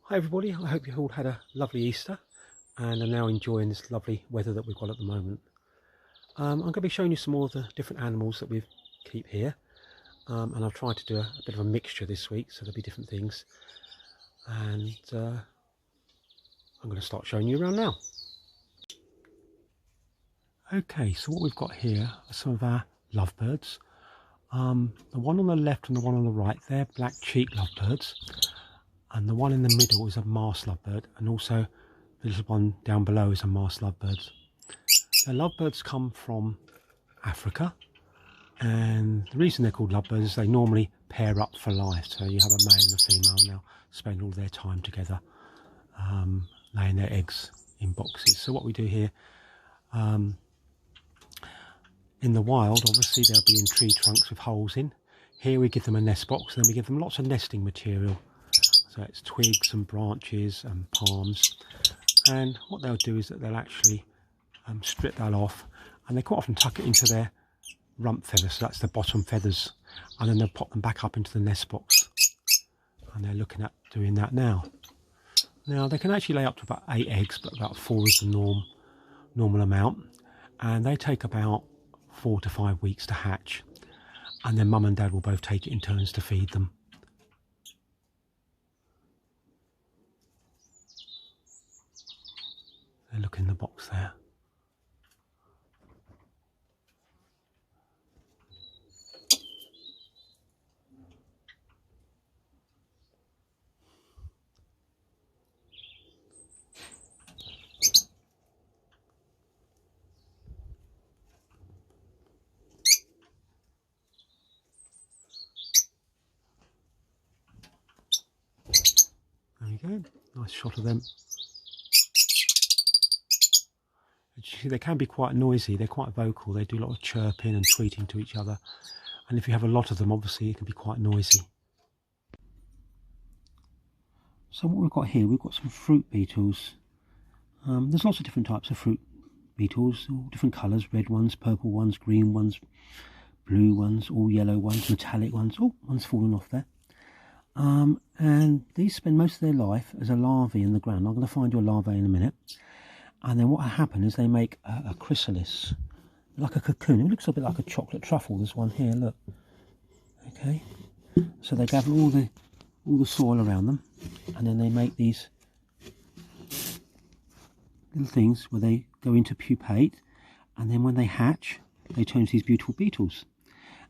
Hi everybody, I hope you've all had a lovely Easter and are now enjoying this lovely weather that we've got at the moment. I'm going to be showing you some more of the different animals that we keep here, and I've tried to do a bit of a mixture this week, so there'll be different things, and I'm going to start showing you around now. Okay, so what we've got here are some of our lovebirds. The one on the left and the one on the right, they're black-cheeked lovebirds. And the one in the middle is a marsh lovebird, and also the little one down below is a marsh lovebird. The lovebirds come from Africa, and the reason they're called lovebirds is they normally pair up for life. So you have a male and a female, and they'll spend all their time together, laying their eggs in boxes. So what we do here, in the wild, obviously they'll be in tree trunks with holes in. Here we give them a nest box, and then we give them lots of nesting material. So it's twigs and branches and palms, and what they'll do is that they'll actually strip that off, and they quite often tuck it into their rump feathers, so that's the bottom feathers, and then they'll pop them back up into the nest box, and they're looking at doing that now. Now they can actually lay up to about 8 eggs, but about 4 is the normal amount, and they take about 4 to 5 weeks to hatch, and then mum and dad will both take it in turns to feed them. Look in the box there. There you go, nice shot of them. They can be quite noisy, they're quite vocal, they do a lot of chirping and tweeting to each other, and if you have a lot of them, obviously it can be quite noisy. So what we've got here, we've got some fruit beetles. There's lots of different types of fruit beetles, all different colours, red ones, purple ones, green ones, blue ones, all yellow ones, metallic ones. Oh, one's fallen off there. And these spend most of their life as a larvae in the ground. I'm going to find your larvae in a minute. And then what will happen is they make a chrysalis, like a cocoon. It looks a bit like a chocolate truffle. There's one here, look. Okay, so they gather all the soil around them, and then they make these little things where they go into pupate, and then when they hatch, they turn into these beautiful beetles.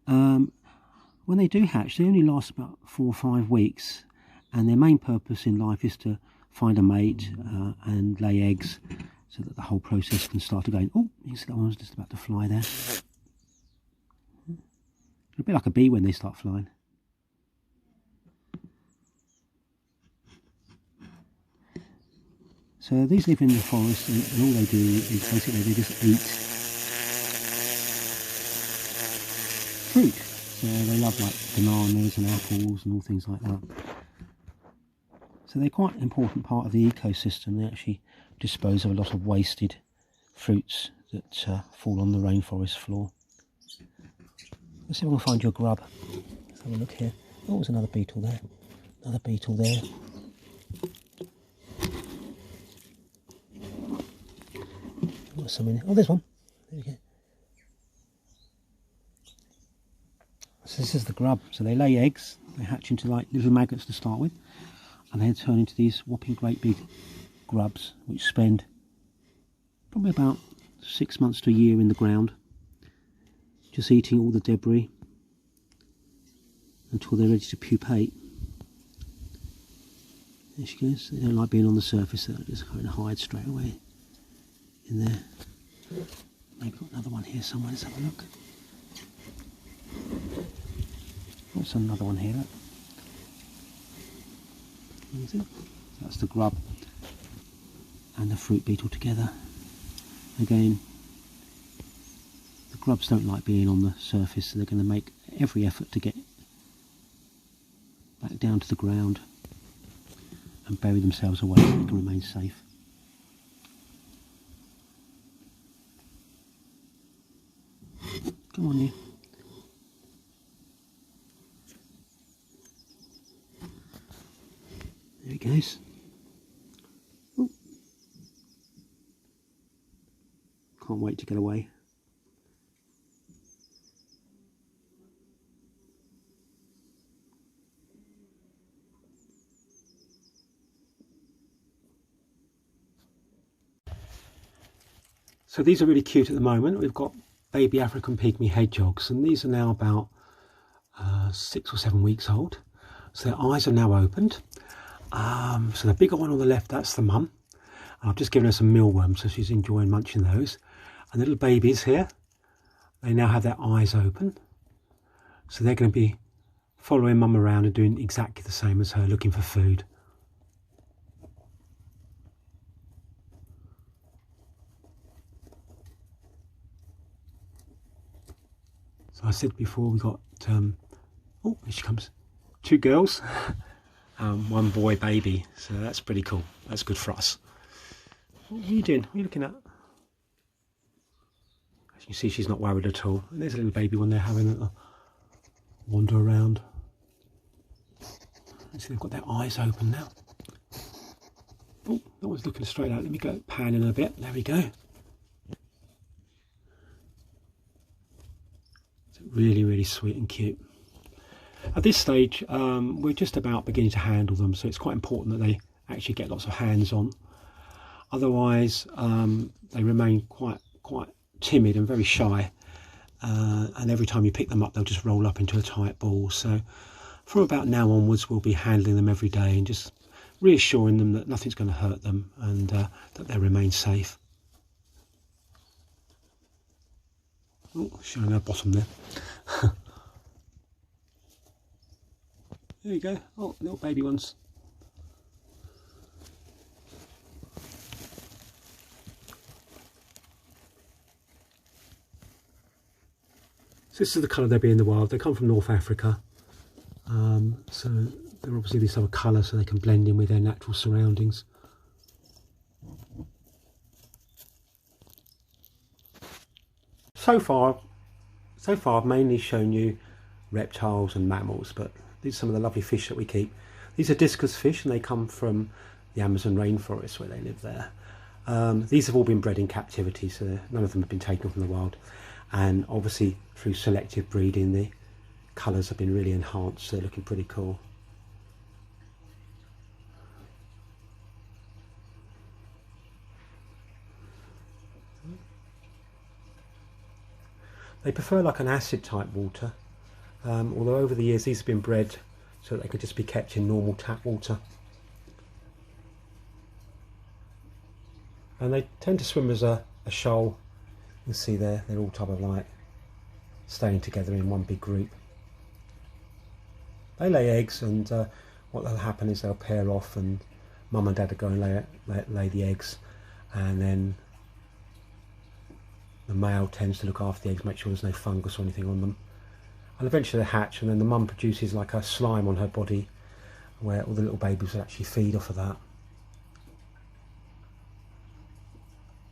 When they do hatch, they only last about 4 or 5 weeks, and their main purpose in life is to find a mate and lay eggs, so that the whole process can start again. Oh, you see that one's just about to fly there. A bit like a bee when they start flying. So these live in the forest, and all they do is basically they just eat fruit. So they love like bananas and apples and all things like that. So they're quite an important part of the ecosystem. They actually dispose of a lot of wasted fruits that fall on the rainforest floor. Let's see if we can find your grub. Let's have a look here. Oh, there's another beetle there. Another beetle there. Got some in. Oh, there's one. There we go. So this is the grub. So they lay eggs. They hatch into like little maggots to start with, and then turn into these whopping great big grubs, which spend probably about 6 months to a year in the ground, just eating all the debris until they're ready to pupate. There she goes. They don't like being on the surface, so they'll just kind of hide straight away in there. Maybe got another one here somewhere. Let's have a look. There's another one here. Look. Is it? That's the grub and the fruit beetle together. Again, the grubs don't like being on the surface, so they're going to make every effort to get back down to the ground and bury themselves away so they can remain safe. Come on, you. There it goes. can't wait to get away. So these are really cute at the moment. We've got baby African pygmy hedgehogs, and these are now about 6 or 7 weeks old. So their eyes are now opened. So the bigger one on the left, that's the mum. And I've just given her some mealworms, so she's enjoying munching those. And the little babies here, they now have their eyes open. So they're going to be following mum around and doing exactly the same as her, looking for food. So I said before we got, oh, here she comes, 2 girls, 1 boy baby. So that's pretty cool. That's good for us. What are you doing? What are you looking at? As you can see, she's not worried at all. And there's a little baby one there having a wander around. See, they've got their eyes open now. Oh, that one's looking straight out. Let me go panning a bit. There we go. Really, really sweet and cute. At this stage, we're just about beginning to handle them, so it's quite important that they actually get lots of hands on. Otherwise, they remain quite timid and very shy, and every time you pick them up, they'll just roll up into a tight ball. So from about now onwards, we'll be handling them every day and just reassuring them that nothing's going to hurt them and that they'll remain safe. Oh, showing her bottom there. There you go. Oh, little baby ones. So this is the colour they'll be in the wild. They come from North Africa. So they're obviously this other colour so they can blend in with their natural surroundings. So far I've mainly shown you reptiles and mammals, but these are some of the lovely fish that we keep. These are Discus fish, and they come from the Amazon rainforest where they live there. These have all been bred in captivity, so none of them have been taken from the wild. And obviously through selective breeding, the colours have been really enhanced, so they're looking pretty cool. They prefer like an acid type water, although over the years these have been bred so that they could just be kept in normal tap water. And they tend to swim as a shoal. You can see there, they're all type of like staying together in one big group. They lay eggs, and what will happen is they'll pair off, and mum and dad will go and lay the eggs, and then the male tends to look after the eggs, make sure there's no fungus or anything on them, and eventually they hatch, and then the mum produces like a slime on her body where all the little babies will actually feed off of that.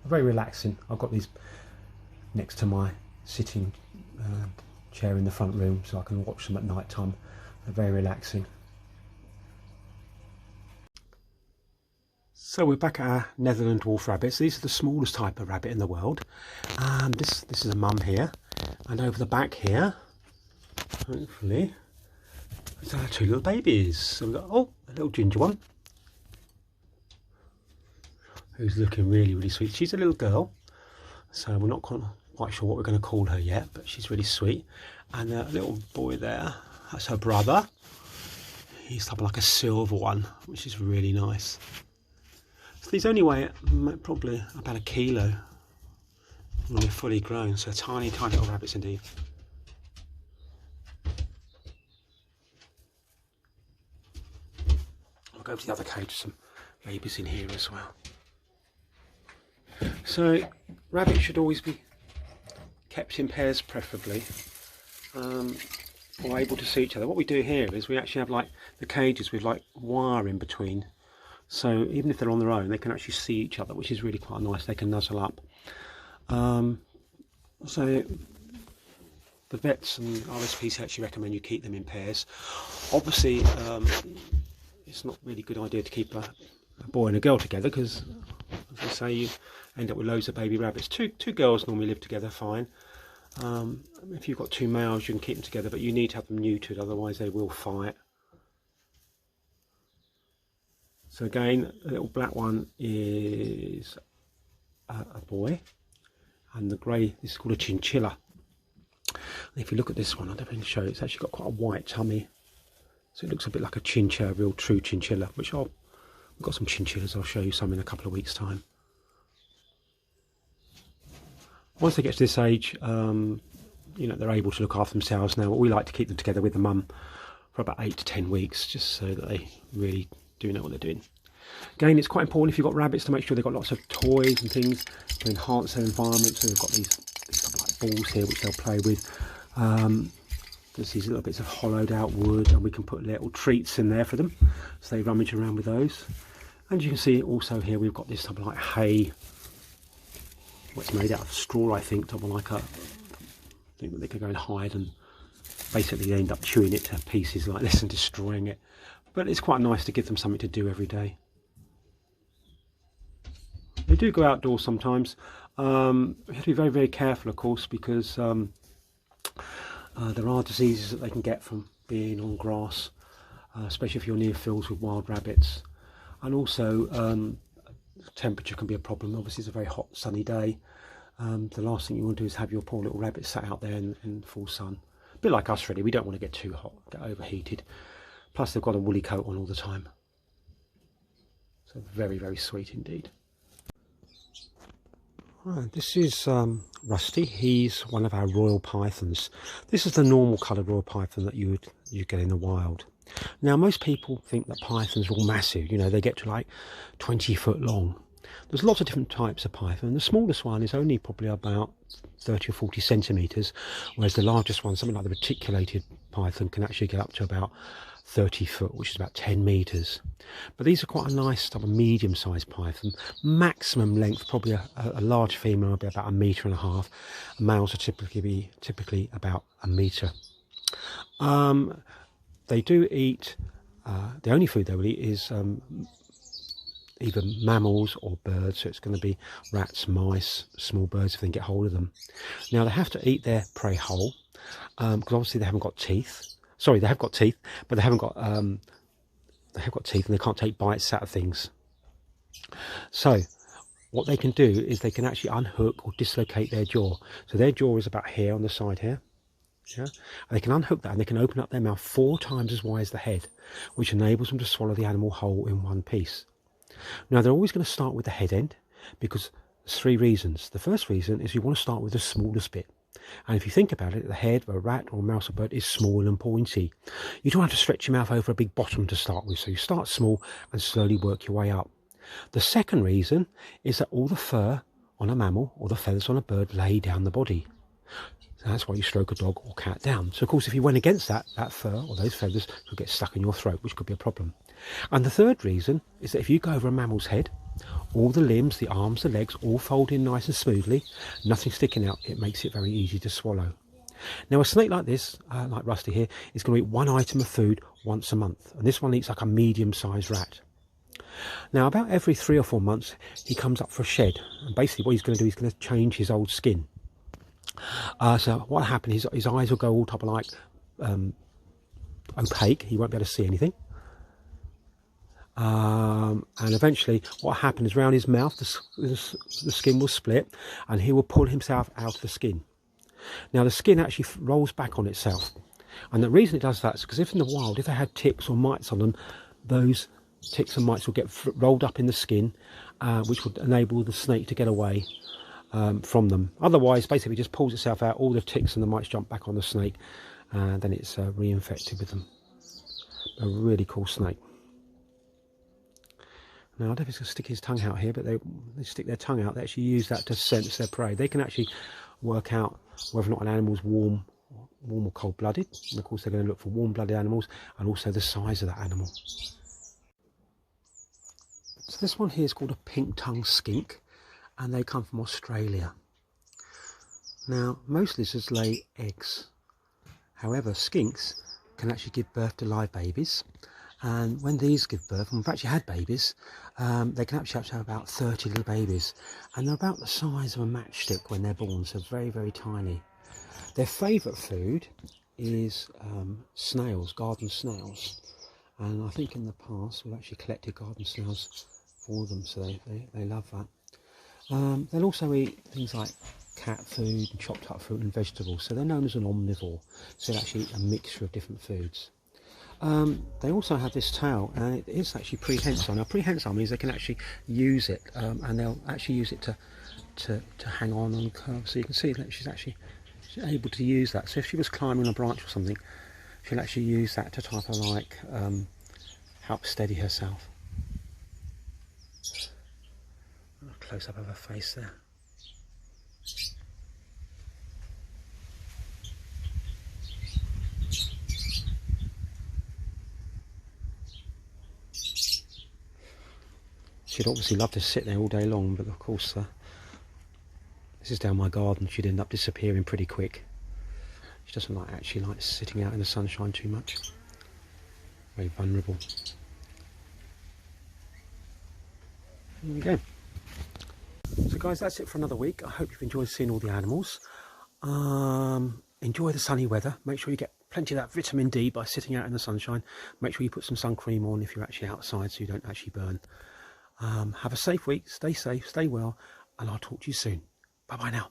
Very relaxing. I've got these next to my sitting chair in the front room so I can watch them at night time. They're very relaxing. So we're back at our Netherland dwarf rabbits. These are the smallest type of rabbit in the world. This is a mum here, and over the back here, hopefully, there's our 2 little babies. So we've got a little ginger one, who's looking really, really sweet. She's a little girl, so we're not quite sure what we're going to call her yet, but she's really sweet. And a little boy there, that's her brother. He's something like a silver one, which is really nice. So these only weigh probably about 1 kilo when they're fully grown, so tiny, tiny little rabbits indeed. I'll go to the other cage, some babies in here as well. So rabbits should always be kept in pairs preferably, or able to see each other. What we do here is we actually have like the cages with like wire in between, so even if they're on their own they can actually see each other, which is really quite nice. They can nuzzle up. So the vets and RSPs actually recommend you keep them in pairs. Obviously it's not really a good idea to keep a boy and a girl together, because as I say, you end up with loads of baby rabbits. Two girls normally live together fine. If you've got two males, you can keep them together, but you need to have them neutered, otherwise they will fight. So again, the little black one is a boy, and the grey, this is called a chinchilla. And if you look at this one, I don't know if I can show you, it's actually got quite a white tummy, so it looks a bit like a chinchilla, a real true chinchilla, which we've got some chinchillas, I'll show you some in a couple of weeks' time. Once they get to this age, you know, they're able to look after themselves now. We like to keep them together with the mum for about 8 to 10 weeks, just so that they really do know what they're doing. Again, it's quite important if you've got rabbits to make sure they've got lots of toys and things to enhance their environment. So they've got these like balls here which they'll play with. There's these little bits of hollowed out wood, and we can put little treats in there for them, so they rummage around with those. And you can see also here we've got this type of like hay, what's made out of straw, I think, type of like a thing that they can go and hide, and basically end up chewing it to pieces like this and destroying it. But it's quite nice to give them something to do every day. They do go outdoors sometimes. We have to be very, very careful, of course, because there are diseases that they can get from being on grass, especially if you're near fields with wild rabbits. And also temperature can be a problem. Obviously it's a very hot sunny day. The last thing you want to do is have your poor little rabbit sat out there in full sun. A bit like us really, we don't want to get too hot, get overheated. Plus they've got a woolly coat on all the time. So very, very sweet indeed. Right, this is Rusty. He's one of our royal pythons. This is the normal coloured royal python that you get in the wild. Now most people think that pythons are all massive, you know, they get to like 20 foot long. There's lots of different types of python. The smallest one is only probably about 30 or 40 centimetres, whereas the largest one, something like the reticulated python, can actually get up to about 30 foot, which is about 10 metres. But these are quite a nice type of medium-sized python. Maximum length, probably a large female will be about 1.5 metres. Males are typically about 1 metre. They do eat, the only food they will eat is either mammals or birds, so it's going to be rats, mice, small birds if they can get hold of them. Now they have to eat their prey whole, because obviously they haven't got teeth. Sorry, they have got teeth, but they haven't got teeth, and they can't take bites out of things. So what they can do is they can actually unhook or dislocate their jaw. So their jaw is about here on the side here. Yeah, and they can unhook that, and they can open up their mouth 4 times as wide as the head, which enables them to swallow the animal whole in one piece. Now they're always going to start with the head end, because there's 3 reasons. The first reason is you want to start with the smallest bit. And if you think about it, the head of a rat or a mouse or bird is small and pointy. You don't have to stretch your mouth over a big bottom to start with, so you start small and slowly work your way up. The second reason is that all the fur on a mammal or the feathers on a bird lay down the body. So that's why you stroke a dog or cat down. So of course if you went against that fur or those feathers would get stuck in your throat, which could be a problem. And the third reason is that if you go over a mammal's head, all the limbs, the arms, the legs, all fold in nice and smoothly, nothing sticking out. It makes it very easy to swallow. Now a snake like this, like Rusty here, is going to eat 1 item of food once a month. And this one eats like a medium-sized rat. Now about every 3 or 4 months, he comes up for a shed. And basically what he's going to do is going to change his old skin. So what happens, his eyes will go all type of like opaque. He won't be able to see anything. And eventually what happens around his mouth, the skin will split, and he will pull himself out of the skin. Now the skin actually rolls back on itself, and the reason it does that is because if in the wild, if they had ticks or mites on them, those ticks and mites will get rolled up in the skin, which would enable the snake to get away from them. Otherwise basically it just pulls itself out, all the ticks and the mites jump back on the snake, and then it's reinfected with them. A really cool snake. Now, I don't know if he's going to stick his tongue out here, but they stick their tongue out. They actually use that to sense their prey. They can actually work out whether or not an animal's warm or cold-blooded. And of course, they're going to look for warm-blooded animals and also the size of that animal. So this one here is called a pink-tongued skink, and they come from Australia. Now, most lizards lay eggs. However, skinks can actually give birth to live babies. And when these give birth, and we've actually had babies, they can actually have about 30 little babies, and they're about the size of a matchstick when they're born, so very, very tiny. Their favourite food is snails, garden snails, and I think in the past we've actually collected garden snails for them, so they love that. They'll also eat things like cat food and chopped up fruit and vegetables, so they're known as an omnivore, so they'll actually eat a mixture of different foods. They also have this tail, and it is actually prehensile. Now prehensile means they can actually use it, and they'll actually use it to hang on curves, so you can see that she's able to use that. So if she was climbing a branch or something, she'll actually use that to type of like help steady herself. A close up of her face there. She'd obviously love to sit there all day long, but of course this is down my garden. She'd end up disappearing pretty quick. She doesn't actually like sitting out in the sunshine too much. Very vulnerable. There we go. So guys, that's it for another week. I hope you've enjoyed seeing all the animals. Enjoy the sunny weather. Make sure you get plenty of that vitamin D by sitting out in the sunshine. Make sure you put some sun cream on if you're actually outside, so you don't actually burn. Have a safe week. Stay safe, stay well, and I'll talk to you soon. Bye bye now.